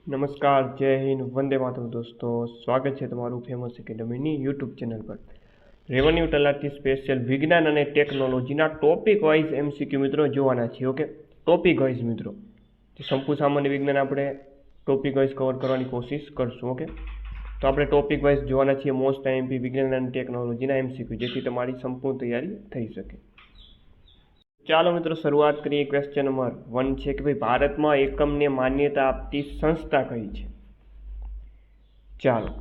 નમસ્કાર, જય હિન્દ, વંદે માતરમ દોસ્તો. સ્વાગત છે તમારું ફેમસ એકેડમીની યુટ્યુબ ચેનલ પર. રેવન્યુ તલાટી સ્પેશિયલ વિજ્ઞાન અને ટેકનોલોજીના ટોપિક વાઇઝ MCQ મિત્રો જોવાના છીએ. ઓકે, ટોપિક વાઇઝ મિત્રો સંપૂર્ણ સામાન્ય વિજ્ઞાન આપણે ટોપિક વાઇઝ કવર કરવાની કોશિશ કરશું. ઓકે, તો આપણે ટોપિક વાઇઝ જોવાના છીએ મોસ્ટ IMP વિજ્ઞાન અને ટેકનોલોજીના MCQ, જેથી તમારી સંપૂર્ણ તૈયારી થઈ શકે. ચાલો મિત્રો શરૂઆત કરીએ. ક્વેશ્ચન નંબર 1 છે કે ભાઈ ભારતમાં એકમને માન્યતા આપતી સંસ્થા કઈ છે? ચાલો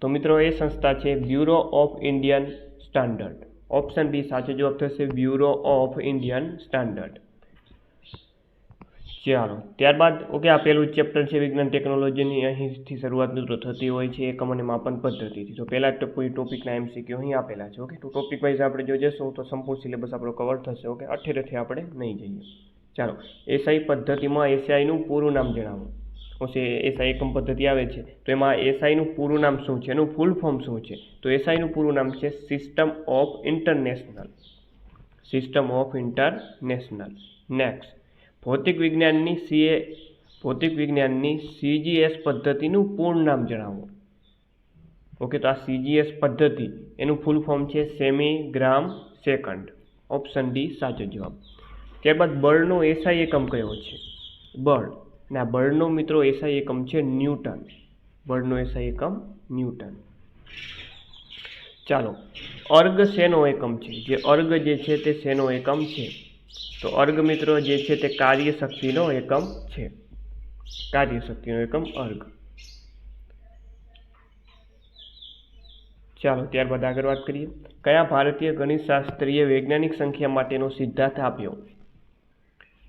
તો મિત્રો એ સંસ્થા છે bureau of Indian standard. Option B સાચો જવાબ થશે, બ્યુરો ઓફ ઇન્ડિયન સ્ટાન્ડર્ડ. ચાલો ત્યારબાદ ઓકે, આ પહેલું ચેપ્ટર છે વિજ્ઞાન ટેકનોલોજીની. અહીંથી શરૂઆત મિત્રો થતી હોય છે એકમ અને માપન પદ્ધતિથી. તો પહેલા ટોપિકના MCQ અહીં આપેલા છે. ઓકે, તો ટોપિક વાઇઝ આપણે જો જશું તો સંપૂર્ણ સિલેબસ આપણો કવર થશે. ઓકે, અઠેરેથી આપણે નહીં જઈએ. ચાલો, SI પદ્ધતિમાં SIનું પૂરું નામ જણાવો. ઓકે, SI એકમ પદ્ધતિ આવે છે તો એમાં SIનું પૂરું નામ શું છે, એનું ફૂલ ફોર્મ શું છે? તો SIનું પૂરું નામ છે system of international. System of international. Next, ભૌતિક વિજ્ઞાનની CGS પદ્ધતિનું પૂર્ણ નામ જણાવો. ઓકે, તો આ CGS પદ્ધતિ એનું ફૂલ ફોર્મ છે સેમી ગ્રામ સેકન્ડ. ઓપ્શન ડી સાચો જવાબ. ત્યારબાદ બળનો SI એકમ કયો છે? બળ. ના, બળનો મિત્રો SI એકમ છે ન્યૂટન. બળનો SI એકમ ન્યૂટન. ચાલો, અર્ગ શેનો એકમ છે? જે અર્ગ જે છે તે શેનો એકમ છે? તો અર્ગ મિત્રો જે છે તે કાર્યશક્તિનો એકમ છે. કાર્યશક્તિનો એકમ અર્ગ. ચાલો ત્યારબાદ આગળ વાત કરીએ. કયા ભારતીય ગણિતશાસ્ત્રીએ વૈજ્ઞાનિક સંખ્યા માટેનો સિદ્ધાંત આપ્યો?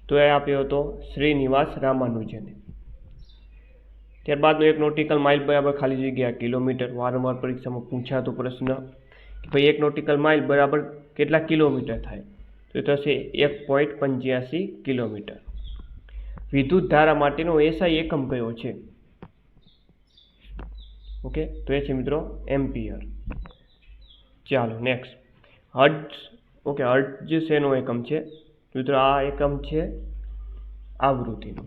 તો એ આપ્યો હતો શ્રીનિવાસ રામાનુજને. ત્યારબાદનો એક નોટિકલ માઇલ બરાબર ખાલી જગ્યા કિલોમીટર. વારંવાર પરીક્ષામાં પૂછાતો પ્રશ્ન કે ભાઈ એક નોટિકલ માઇલ બરાબર કેટલા કિલોમીટર થાય? તો થશે 1.85 કિલોમીટર. વિદ્યુત ધારા માટેનો SI એકમ કયો છે? ઓકે, તો એ છે મિત્રો એમ્પિયર. ચાલો નેક્સ્ટ, હર્ટ્ઝ. ઓકે, હર્ટ્ઝ શેનો એકમ છે? મિત્રો આ એકમ છે આવૃત્તિનો.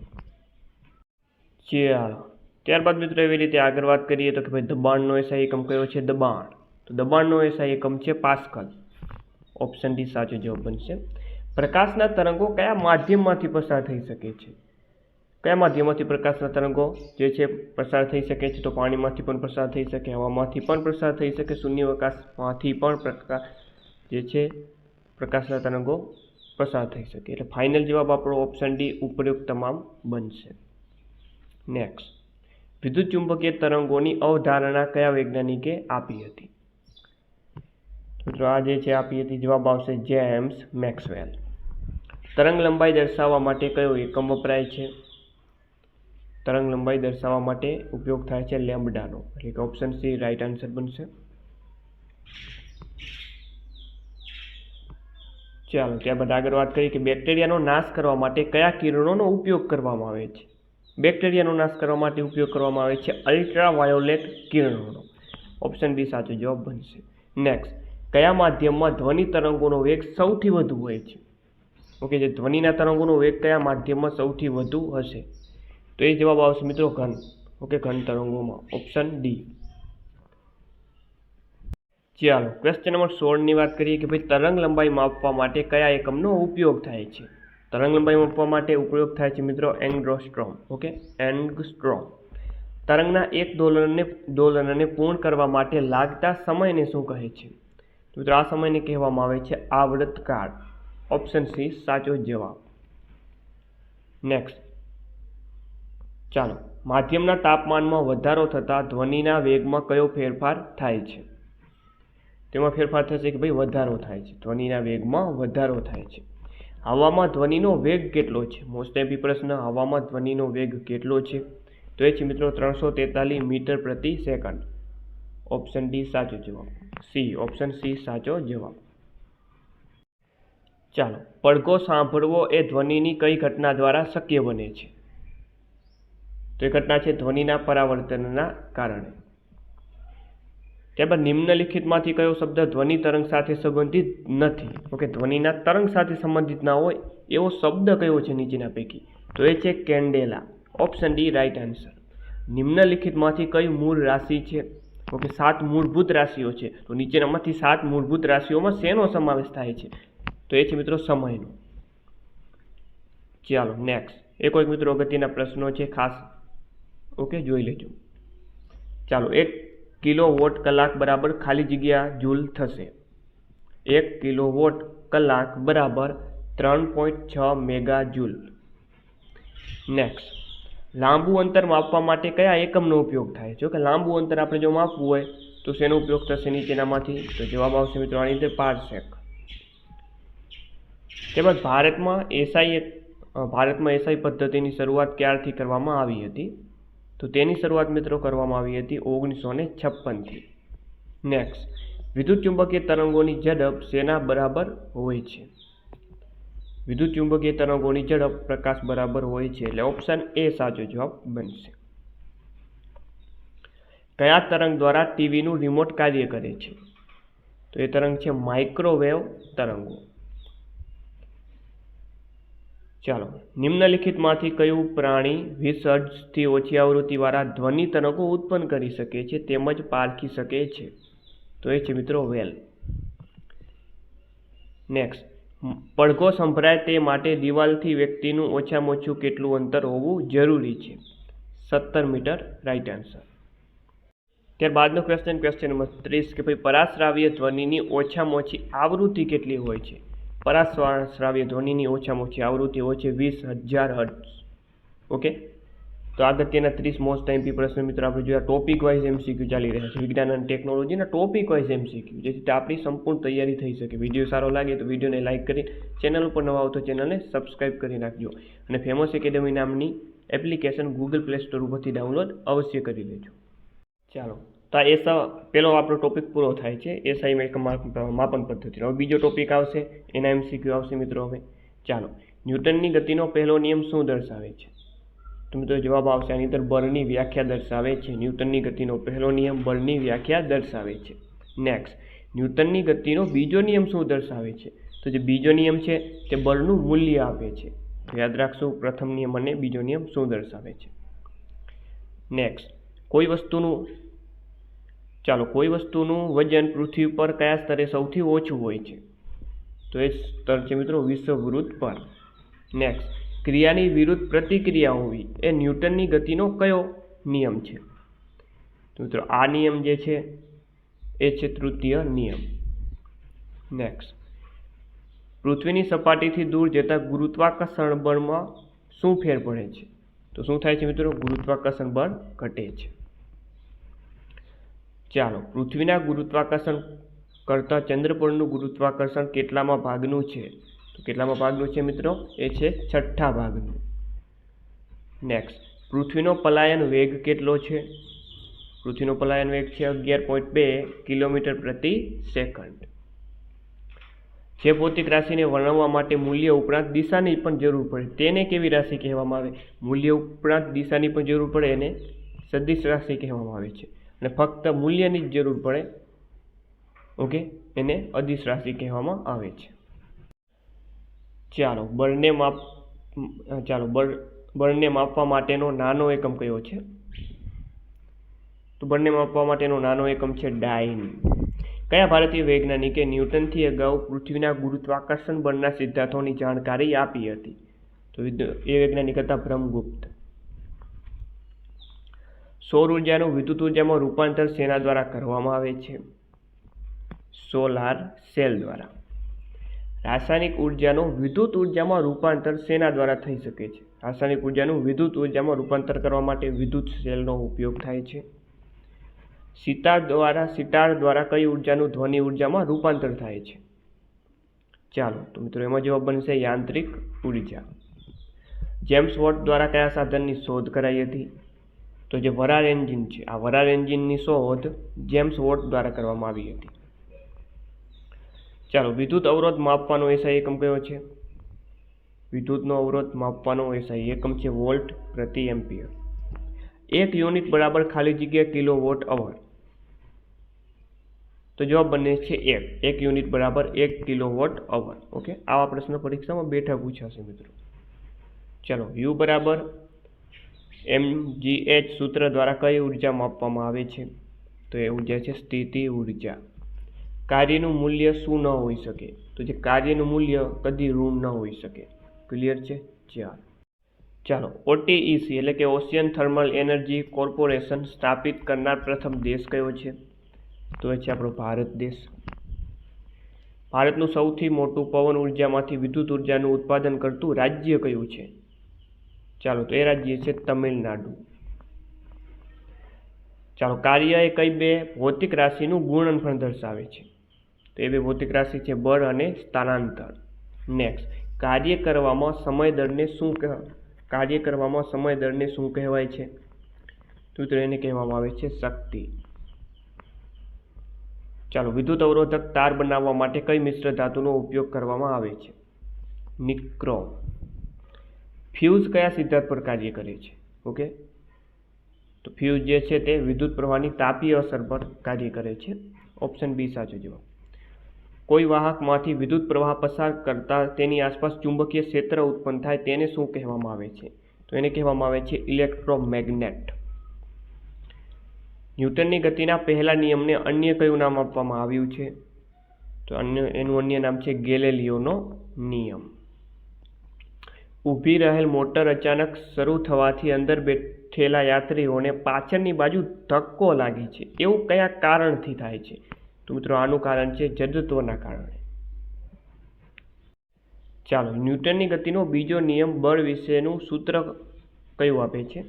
ચાલો ત્યારબાદ મિત્રો એવી રીતે આગળ વાત કરીએ તો કે ભાઈ દબાણનો SI એકમ કયો છે? દબાણ. તો દબાણનો SI એકમ છે પાસ્કલ. ઓપ્શન ડી સાચો જવાબ બનશે. પ્રકાશના તરંગો કયા માધ્યમમાંથી પસાર થઈ શકે છે? કયા માધ્યમમાંથી પ્રકાશના તરંગો જે છે પસાર થઈ શકે છે? તો પાણીમાંથી પણ પસાર થઈ શકે, હવામાંથી પણ પસાર થઈ શકે, શૂન્યાવકાશમાંથી પણ જે છે પ્રકાશના તરંગો પસાર થઈ શકે. એટલે ફાઇનલ જવાબ આપણો ઓપ્શન ડી ઉપરોક્ત તમામ બનશે. નેક્સ્ટ, વિદ્યુત ચુંબકીય તરંગોની અવધારણા કયા વૈજ્ઞાનિકે આપી હતી? મિત્રો આ જે છે આપી હતી, જવાબ આવશે જેમ્સ મેક્સવેલ. તરંગ લંબાઈ દર્શાવવા માટે કયો એકમ વપરાય છે? તરંગ લંબાઈ દર્શાવવા માટે ઉપયોગ થાય છે લેમ્બડાનો. એટલે કે ઓપ્શન સી રાઈટ આન્સર બનશે. ચાલો ત્યારબાદ આગળ વાત કરીએ કે બેક્ટેરિયાનો નાશ કરવા માટે કયા કિરણોનો ઉપયોગ કરવામાં આવે છે? બેક્ટેરિયાનો નાશ કરવા માટે ઉપયોગ કરવામાં આવે છે અલ્ટ્રાવાયોલેટ કિરણોનો. ઓપ્શન બી સાચો જવાબ બનશે. નેક્સ્ટ, કયા માધ્યમમાં ધ્વનિ તરંગોનો વેગ સૌથી વધુ હોય છે? ઓકે, જે ધ્વનિના તરંગોનો વેગ કયા માધ્યમમાં સૌથી વધુ હશે? તો એ જવાબ આવશે મિત્રો ઘન. ઓકે, ઘન તરંગોમાં. Option D. ચાલો ક્વેશ્ચન નંબર 16ની વાત કરીએ કે ભાઈ તરંગ લંબાઈ માપવા માટે કયા એકમનો ઉપયોગ થાય છે? તરંગ લંબાઈ માપવા માટે ઉપયોગ થાય છે મિત્રો એંગસ્ટ્રોમ. Okay, angstrom. તરંગના એક દોલનને પૂર્ણ કરવા માટે લાગતા સમયને શું કહે છે? મિત્રો આ સમયને કહેવામાં આવે છે આવર્તકાળ. ઓપ્શન સી સાચો જવાબ. નેક્સ્ટ, ચાલો, માધ્યમના તાપમાનમાં વધારો થતાં ધ્વનિના વેગમાં કયો ફેરફાર થાય છે? તેમાં ફેરફાર થશે કે ભાઈ વધારો થાય છે. ધ્વનિના વેગમાં વધારો થાય છે. હવામાં ધ્વનિનો વેગ કેટલો છે? મોસ્ટ એમ્પી પ્રશ્ન. હવામાં ધ્વનિનો વેગ કેટલો છે? તો એ છે મિત્રો 343 મીટર પ્રતિ સેકન્ડ. ઓપ્શન ડી સાચો જવાબ. સી, ઓપ્શન સી સાચો જવાબ. ચાલો, પડઘો સાંભળવો એ ધ્વનિની કઈ ઘટના દ્વારા શક્ય બને છે? તો એ ઘટના છે ધ્વનિના પરાવર્તનના કારણે. ત્યારબાદ નિમ્નલિખિતમાંથી કયો શબ્દ ધ્વનિ તરંગ સાથે સંબંધિત નથી? ઓકે, ધ્વનિના તરંગ સાથે સંબંધિત ના હોય એવો શબ્દ કયો છે નીચેના પૈકી? તો એ છે candela. Option D right answer. નિમ્નલિખિતમાંથી કઈ મૂળ રાશિ છે? ઓકે, 7 મૂળભૂત રાશિઓ છે, તો નીચેનામાંથી 7 મૂળભૂત રાશિઓમાં શેનો સમાવેશ થાય છે? તો એ છે મિત્રો સમયનો. ચાલો નેક્સ્ટ, એ કોઈક મિત્રો અગત્યના પ્રશ્નો છે ખાસ, ઓકે જોઈ લેજો. ચાલો, 1 કિલોવોટ કલાક બરાબર ખાલી જગ્યા જૂલ થશે. 1 કિલોવોટ કલાક બરાબર 3.6 મેગા જૂલ. નેક્સ્ટ, લાંબુ અંતર માપવા માટે કયા એકમનો ઉપયોગ થાય છે? કે લાંબુ અંતર આપણે જો માપવું હોય તો શેનો ઉપયોગ થશે નીચેનામાંથી? તો જવાબ આવશે મિત્રો આની અંદર પારસેક. તેમજ ભારતમાં એસઆઈ પદ્ધતિની શરૂઆત ક્યારથી કરવામાં આવી હતી? તો તેની શરૂઆત મિત્રો કરવામાં આવી હતી 1956થી. નેક્સ્ટ, વિદ્યુત ચુંબકીય તરંગોની ઝડપ શેના બરાબર હોય છે? વિદ્યુત ચુંબકીય તરંગોની ઝડપ પ્રકાશ બરાબર હોય છે, એટલે ઓપ્શન એ સાચો જવાબ બનશે. કયા તરંગ દ્વારા ટીવીનું રિમોટ કાર્ય કરે છે? તો એ તરંગ છે માઇક્રોવેવ તરંગો. ચાલો, નિમ્નલિખિતમાંથી કયું પ્રાણી 20 હર્ટ્ઝથી ઓછી આવૃત્તિવાળા ધ્વનિ તરંગો ઉત્પન્ન કરી શકે છે તેમજ પારખી શકે છે? તો એ છે મિત્રો વેલ. નેક્સ્ટ, પડઘો સંભળાય તે માટે દિવાલથી વ્યક્તિનું ઓછામાં ઓછું કેટલું અંતર હોવું જરૂરી છે? 17 મીટર, રાઈટ આન્સર. ત્યારબાદનો ક્વેશ્ચન નંબર 30 કે ભાઈ પરાશ્રાવ્ય ધ્વનિની ઓછામાં ઓછી આવૃત્તિ કેટલી હોય છે? પરાશ્રાવ્ય ધ્વનિની ઓછામાં ઓછી આવૃત્તિ હોય છે 20,000 હર્ટ્ઝ. ઓકે, તો અગત્યના 30 મોસ્ટ એમપી પ્રશ્ન મિત્રો આપણે જોયા. ટોપિક વાઇઝ એમસીક્યુ ચાલી રહ્યા છે, વિજ્ઞાન અને ટેકનોલોજીના ટોપિક વાઇઝ એમસીક્યુ, જેથી આપણી સંપૂર્ણ તૈયારી થઈ શકે. વિડીયો સારો લાગે તો વિડીયોને લાઇક કરી, ચેનલ ઉપર નવા આવો તો ચેનલને સબસ્ક્રાઇબ કરી નાખજો, અને ફેમસ એકેડમી નામની એપ્લિકેશન ગૂગલ પ્લે સ્ટોર ઉપરથી ડાઉનલોડ અવશ્ય કરી લેજો. ચાલો, તો આ પહેલો આપણો ટોપિક પૂરો થાય છે એસઆઈ માપન પદ્ધતિ. હવે બીજો ટોપિક આવશે, એના એમસીક્યુ આવશે મિત્રો. હવે ચાલો, ન્યૂટનની ગતિનો પહેલો નિયમ શું દર્શાવે છે? તો મિત્રો જવાબ આવશે આની અંદર બળની વ્યાખ્યા દર્શાવે છે. ન્યૂટનની ગતિનો પહેલો નિયમ બળની વ્યાખ્યા દર્શાવે છે. નેક્સ્ટ, ન્યૂટનની ગતિનો બીજો નિયમ શું દર્શાવે છે? તો જે બીજો નિયમ છે તે બળનું મૂલ્ય આપે છે. યાદ રાખશું, પ્રથમ નિયમ અને બીજો નિયમ શું દર્શાવે છે. નેક્સ્ટ, કોઈ વસ્તુનું વજન પૃથ્વી પર કયા સ્તરે સૌથી ઓછું હોય છે? તો એ સ્તર છે મિત્રો વિષુવવૃત્ત પર. નેક્સ્ટ, ક્રિયાની વિરુદ્ધ પ્રતિક્રિયા હોવી એ ન્યૂટનની ગતિનો કયો નિયમ છે? તો મિત્રો આ નિયમ જે છે એ છે તૃતીય નિયમ. નેક્સ્ટ, પૃથ્વીની સપાટીથી દૂર જતા ગુરુત્વાકર્ષણ બળમાં શું ફેર પડે છે? તો શું થાય છે મિત્રો? ગુરુત્વાકર્ષણ બળ ઘટે છે. ચાલો, પૃથ્વીના ગુરુત્વાકર્ષણ કરતાં ચંદ્ર પરનું ગુરુત્વાકર્ષણ કેટલામાં ભાગનું છે? તો કેટલામાં ભાગનું છે મિત્રો? એ છે 6થા ભાગનું. નેક્સ્ટ, પૃથ્વીનો પલાયન વેગ કેટલો છે? પૃથ્વીનો પલાયન વેગ છે 11.2 કિલોમીટર પ્રતિ સેકન્ડ. જે ભૌતિક રાશિને વર્ણવવા માટે મૂલ્ય ઉપરાંત દિશાની પણ જરૂર પડે તેને કેવી રાશિ કહેવામાં આવે? મૂલ્ય ઉપરાંત દિશાની પણ જરૂર પડે એને સદિશ રાશિ કહેવામાં આવે છે, અને ફક્ત મૂલ્યની જ જરૂર પડે ઓકે એને અદિશ રાશિ કહેવામાં આવે છે. ચાલો, બળને માપવા માટેનો નાનો એકમ કયો છે? તો બળને માપવા માટેનો નાનો એકમ છે ડાયન. કયા ભારતીય વૈજ્ઞાનિકે ન્યૂટનથી અગાઉ પૃથ્વીના ગુરુત્વાકર્ષણ બળના સિદ્ધાંતોની જાણકારી આપી હતી? તો એ વૈજ્ઞાનિક હતા બ્રહ્મગુપ્ત. સૌર ઉર્જાનું વિદ્યુત ઉર્જામાં રૂપાંતર શેના દ્વારા કરવામાં આવે છે? સોલાર સેલ દ્વારા. રાસાયણિક ઉર્જાનું વિદ્યુત ઉર્જામાં રૂપાંતર શેના દ્વારા થઈ શકે છે? રાસાયણિક ઉર્જાનું વિદ્યુત ઉર્જામાં રૂપાંતર કરવા માટે વિદ્યુત સેલનો ઉપયોગ થાય છે. સિતાર દ્વારા કઈ ઉર્જાનું ધ્વનિ ઉર્જામાં રૂપાંતર થાય છે? ચાલો, તો મિત્રો એમાં જવાબ બનશે યાંત્રિક ઉર્જા. જેમ્સ વોટ દ્વારા કયા સાધનની શોધ કરાઈ હતી? તો જે વરાળ એન્જિન છે, આ વરાળ એન્જિનની શોધ જેમ્સ વોટ દ્વારા કરવામાં આવી હતી. ચાલો, વિદ્યુત અવરોધ માપવાનો એસઆઈ એકમ કયો છે? વિદ્યુતનો અવરોધ માપવાનો એસઆઈ એકમ છે વોલ્ટ પ્રતિ એમ્પિયર. 1 યુનિટ બરાબર ખાલી જગ્યા કિલોવોટ અવર. તો જવાબ બને છે 1 યુનિટ બરાબર 1 કિલોવોટ અવર. ઓકે, આવા પ્રશ્ન પરીક્ષામાં બેઠા પૂછાશે મિત્રો. ચલો, યુ બરાબર mgh સૂત્ર દ્વારા કઈ ઉર્જા માપવામાં આવે છે? તો એ ઉર્જા છે સ્થિતિ ઉર્જા. કાર્યનું મૂલ્ય શું ન હોઈ શકે? તો જે કાર્યનું મૂલ્ય કદી ઋણ ન હોઈ શકે. ક્લિયર છે? ચાલો OTEC એટલે કે ઓશિયન થર્મલ એનર્જી કોર્પોરેશન સ્થાપિત કરનાર પ્રથમ દેશ કયો છે? તો એ છે આપણો ભારત દેશ. ભારતનું સૌથી મોટું પવન ઉર્જામાંથી વિદ્યુત ઉર્જાનું ઉત્પાદન કરતું રાજ્ય કયું છે? ચાલો તો એ રાજ્ય છે તમિલનાડુ. ચાલો કાર્ય એ કઈ બે ભૌતિક રાશિનું ગુણનફળ દર્શાવે છે? તો એ બે ભૌતિક રાશિ છે બળ અને સ્થાનાંતર. નેક્સ્ટ, કાર્ય કરવામાં સમય દળને શું કહેવાય છે? તો એને કહેવામાં આવે છે શક્તિ. ચાલો વિદ્યુત અવરોધક તાર બનાવવા માટે કઈ મિશ્ર ધાતુનો ઉપયોગ કરવામાં આવે છે? નિક્રોમ. ફ્યુઝ કયા સિદ્ધાંત પર કાર્ય કરે છે? ઓકે, તો ફ્યુઝ જે છે તે વિદ્યુત પ્રવાહની તાપીય અસર પર કાર્ય કરે છે. ઓપ્શન બી સાચો જવાબ. કોઈ વાહકમાંથી વિદ્યુત પ્રવાહ પસાર કરતા તેની આસપાસ ચુંબકીય ક્ષેત્ર ઉત્પન્ન થાય તેને શું કહેવામાં આવે છે? તો એને કહેવામાં આવે છે ઇલેક્ટ્રોમેગ્નેટ. ન્યૂટનની ગતિના પહેલા નિયમને અન્ય કયું નામ આપવામાં આવ્યું છે? તો એનું અન્ય નામ છે ગેલિલિયોનો નિયમ. ઊભી રહેલ મોટર અચાનક શરૂ થવાથી અંદર બેઠેલા યાત્રીઓને પાછળની બાજુ ધક્કો લાગે છે એવું કયા કારણથી થાય છે? તો મિત્રો આનું કારણ છે જડત્વના કારણે. ચાલો ન્યૂટનની ગતિનો બીજો નિયમ બળ વિશેનું સૂત્ર કયું આપે છે?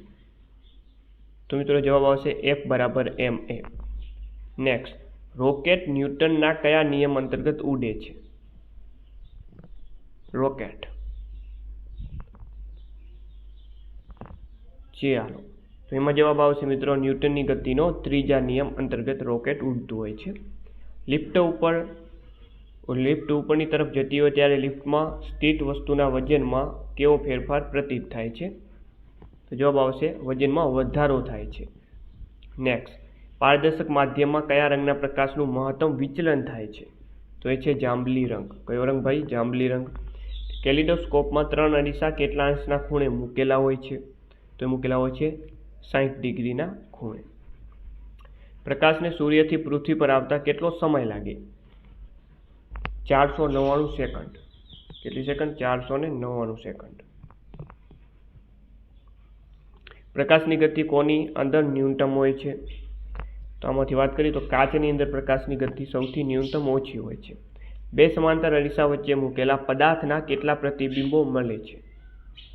તો મિત્રો જવાબ આવશે F = ma. નેક્સ્ટ, રોકેટ ન્યૂટનના કયા નિયમ અંતર્ગત ઉડે છે? રોકેટ. ચાલો તો એમાં જવાબ આવશે મિત્રો ન્યૂટનની ગતિનો ત્રીજા નિયમ અંતર્ગત રોકેટ ઉડતું હોય છે. લિફ્ટ ઉપરની તરફ જતી હોય ત્યારે લિફ્ટમાં સ્થિત વસ્તુના વજનમાં કેવો ફેરફાર પ્રતીત થાય છે? તો જવાબ આવશે વજનમાં વધારો થાય છે. નેક્સ્ટ, પારદર્શક માધ્યમમાં કયા રંગના પ્રકાશનું મહત્તમ વિચલન થાય છે? તો એ છે જાંબલી રંગ. કયો રંગ ભાઈ? જાંબલી રંગ. કેલિડોસ્કોપમાં 3 અરીસા કેટલા અંશના ખૂણે મૂકેલા હોય છે? તો મૂકેલા હોય છે 60 ડિગ્રીના ખૂણે. પ્રકાશને સૂર્યથી પૃથ્વી પર આવતા કેટલો સમય લાગે? 499 સેકન્ડ. કેટલી સેકન્ડ? 499 સેકન્ડ. પ્રકાશની ગતિ કોની અંદર ન્યૂનતમ હોય છે? તો આમાંથી વાત કરીએ તો કાચની અંદર પ્રકાશની ગતિ સૌથી ન્યૂનતમ ઓછી હોય છે. બે સમાંતર અરીસા વચ્ચે મૂકેલા પદાર્થના કેટલા પ્રતિબિંબો મળે છે?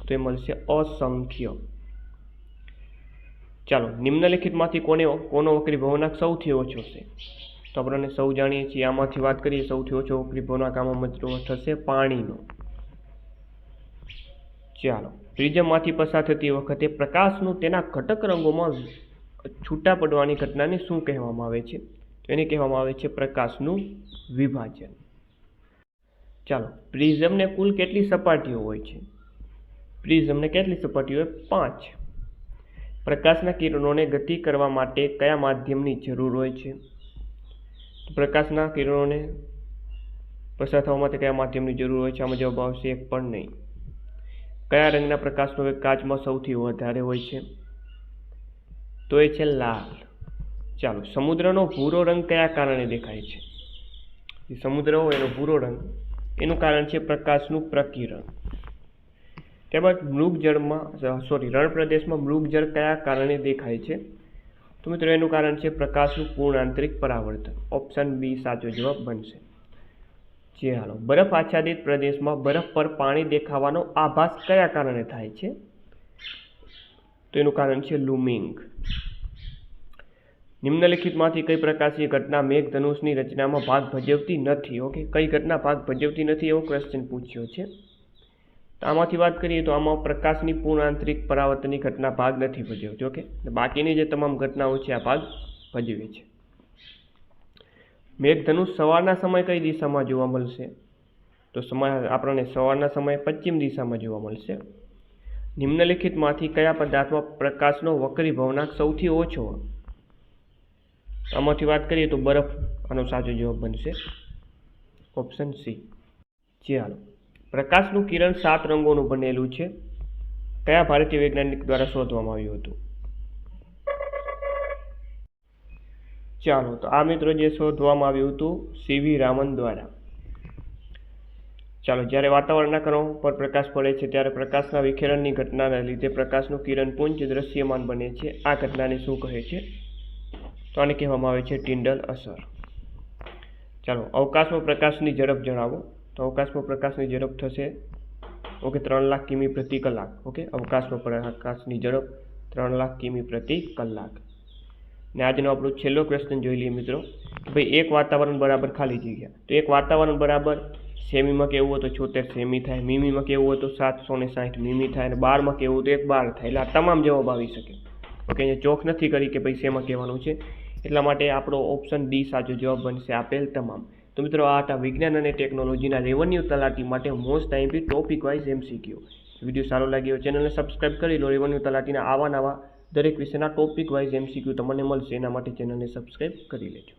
તો એ મળશે અસંખ્ય. ચાલો નિમ્નલિખિતમાંથી કોનો વક્રી ભવનાંક સૌથી ઓછો છે? તો આપણને સૌ જાણીએ છીએ. આમાંથી વાત કરીએ સૌથી ઓછો વક્રી ભવનાંક આમાં મિત્રો થશે પાણીનો. ચાલો પ્રિઝમમાંથી પસાર થતી વખતે પ્રકાશનું તેના ઘટક રંગોમાં છૂટા પડવાની ઘટનાને શું કહેવામાં આવે છે? તો એને કહેવામાં આવે છે પ્રકાશનું વિભાજન. ચાલો પ્રિઝમને કુલ કેટલી સપાટીઓ હોય છે? પ્રિઝમને કેટલી સપાટીઓ હોય? 5. પ્રકાશના કિરણોને ગતિ કરવા માટે કયા માધ્યમની જરૂર હોય છે? પ્રકાશના કિરણોને પસાર થવા માટે કયા માધ્યમની જરૂર હોય છે? આમાં જવાબ આવશે એક પણ નહીં. કયા રંગના પ્રકાશનો વેગ કાચમાં સૌથી વધારે હોય છે? તો એ છે લાલ. ચાલો સમુદ્રનો ભૂરો રંગ કયા કારણે દેખાય છે? સમુદ્ર હોય એનો ભૂરો રંગ, એનું કારણ છે પ્રકાશનું પ્રકિરણ. ત્યારબાદ રણ પ્રદેશમાં મૃગજળ કયા કારણે દેખાય છે? તો મિત્રો એનું કારણ છે પ્રકાશનું પૂર્ણ આંતરિક પરાવર્તન. ઓપ્શન બી સાચો જવાબ બનશે. ચાલો બરફ આચ્છાદિત પ્રદેશમાં બરફ પર પાણી દેખાવાનો આભાસ કયા કારણે થાય છે? તો એનું કારણ છે લૂમિંગ. નિમ્નલિખિતમાંથી કઈ પ્રકાશની ઘટના મેઘધનુષની રચનામાં ભાગ ભજવતી નથી? ઓકે, કઈ ઘટના ભાગ ભજવતી નથી એવો ક્વેશ્ચન પૂછ્યો છે. તો આમાંથી વાત કરીએ તો આમાં પ્રકાશની પૂર્ણ આંતરિક પરાવર્તનની ઘટના ભાગ નથી ભજવતી. ઓકે, બાકીની જે તમામ ઘટનાઓ છે આ ભાગ ભજવે છે. મેઘધનુષ સવારના સમય કઈ દિશામાં જોવા મળશે? તો આપણને સવારના સમયે પશ્ચિમ દિશામાં જોવા મળશે. નિમ્નલિખિતમાંથી કયા પદાર્થમાં પ્રકાશનો વક્રી ભવનાંક સૌથી ઓછો? આમાંથી વાત કરીએ તો બરફ આનો સાચો જવાબ બનશે. Option C. ચાલો પ્રકાશનું કિરણ 7 રંગોનું બનેલું છે. કયા ભારતીય વૈજ્ઞાનિક દ્વારા શોધવામાં આવ્યું હતું? ચાલો, તો આ મિત્રો જે શોધવામાં આવ્યું હતું સીવી રામન દ્વારા. ચાલો, જ્યારે વાતાવરણના કણો પર પ્રકાશ પડે છે ત્યારે પ્રકાશના વિખેરણની ઘટનાના લીધે પ્રકાશનું કિરણપુંજ દ્રશ્યમાન બને છે. આ ઘટનાને શું કહે છે? તો આને કહેવામાં આવે છે ટિન્ડલ અસર. ચાલો, અવકાશમાં પ્રકાશની ઝડપ જણાવો. તો અવકાશમાં પ્રકાશની ઝડપ થશે 3 લાખ કિમી પ્રતિ કલાક. અવકાશમાં પ્રકાશની ઝડપ 3 લાખ કિમી પ્રતિ કલાક. ને આજનો આપણો છેલ્લો ક્વેશ્ચન જોઈ લઈએ મિત્રો કે ભાઈ એક વાતાવરણ બરાબર ખાલી જગ્યા. તો એક વાતાવરણ બરાબર સેમીમાં કેવું હોય તો 76 સેમી થાય, મીમીમાં કેવું હોય તો 760 મીમી થાય, અને બારમાં કેવું હોય તો 1 બાર થાય. એટલે આ તમામ જવાબ આવી શકે. અહીંયા ચોક નથી કરી કે ભાઈ શેમાં કહેવાનું છે, એટલા માટે આપણો ઓપ્શન ડી સાચો જવાબ બનશે, આપેલ તમામ. તો મિત્રો આ હતા વિજ્ઞાન અને ટેકનોલોજીના રેવન્યુ તલાટી માટે most IMP topic wise MCQ. Video સારો લાગ્યો ચેનલને સબસ્ક્રાઇબ કરી લો. રેવન્યુ તલાટીના આવા નવા દરેક વિષયના ટોપિક વાઇઝ MCQ તમને મળશે, એના માટે ચેનલને સબસ્ક્રાઇબ કરી લેજો.